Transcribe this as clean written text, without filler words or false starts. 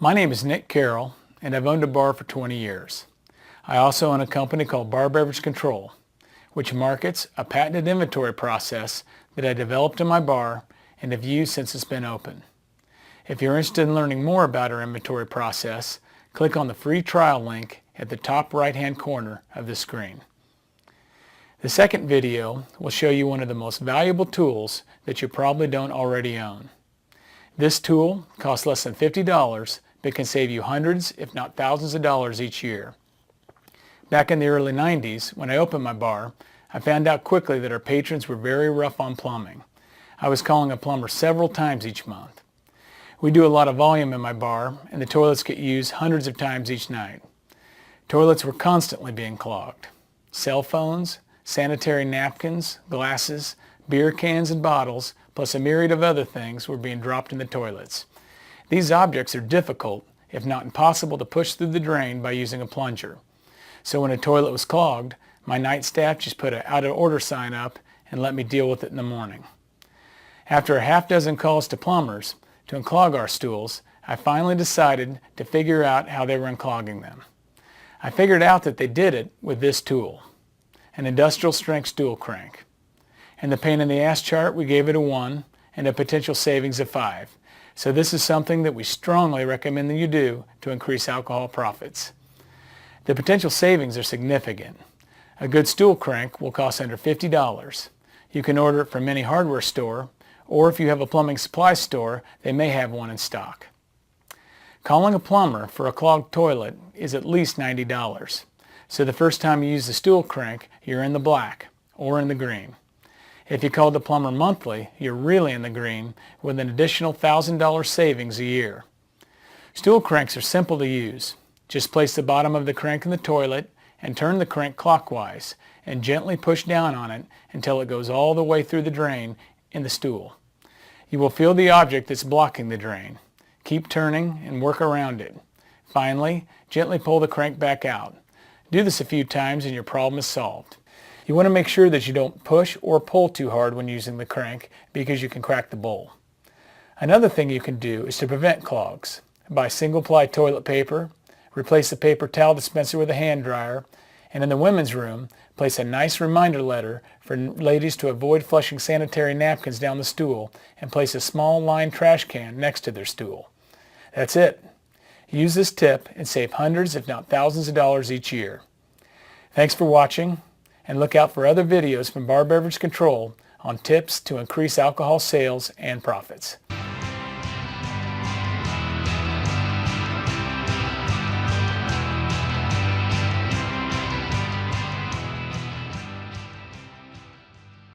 My name is Nick Carroll, and I've owned a bar for 20 years. I also own a company called Bar Beverage Control, which markets a patented inventory process that I developed in my bar and have used since it's been open. If you're interested in learning more about our inventory process, click on the free trial link at the top right-hand corner of the screen. The second video will show you one of the most valuable tools that you probably don't already own. This tool costs less than $50 but can save you hundreds, if not thousands of dollars each year. Back in the early 90s, when I opened my bar, I found out quickly that our patrons were very rough on plumbing. I was calling a plumber several times each month. We do a lot of volume in my bar, and the toilets get used hundreds of times each night. Toilets were constantly being clogged. Cell phones, sanitary napkins, glasses, beer cans and bottles, plus a myriad of other things were being dropped in the toilets. These objects are difficult, if not impossible, to push through the drain by using a plunger. So when a toilet was clogged, my night staff just put an out of order sign up and let me deal with it in the morning. After a half dozen calls to plumbers to unclog our stools, I finally decided to figure out how they were unclogging them. I figured out that they did it with this tool, an industrial strength stool crank. In the pain in the ass chart, we gave it a 1 and a potential savings of 5. So this is something that we strongly recommend that you do to increase alcohol profits. The potential savings are significant. A good stool crank will cost under $50. You can order it from any hardware store, or if you have a plumbing supply store, they may have one in stock. Calling a plumber for a clogged toilet is at least $90. So the first time you use the stool crank, you're in the black or in the green. If you call the plumber monthly, you're really in the green with an additional $1,000 savings a year. Stool cranks are simple to use. Just place the bottom of the crank in the toilet and turn the crank clockwise and gently push down on it until it goes all the way through the drain in the stool. You will feel the object that's blocking the drain. Keep turning and work around it. Finally, gently pull the crank back out. Do this a few times and your problem is solved. You want to make sure that you don't push or pull too hard when using the crank because you can crack the bowl. Another thing you can do is to prevent clogs. Buy single-ply toilet paper, replace the paper towel dispenser with a hand dryer, and in the women's room, place a nice reminder letter for ladies to avoid flushing sanitary napkins down the stool and place a small lined trash can next to their stool. That's it. Use this tip and save hundreds, if not thousands of dollars each year. Thanks for watching. And look out for other videos from Bar Beverage Control on tips to increase alcohol sales and profits.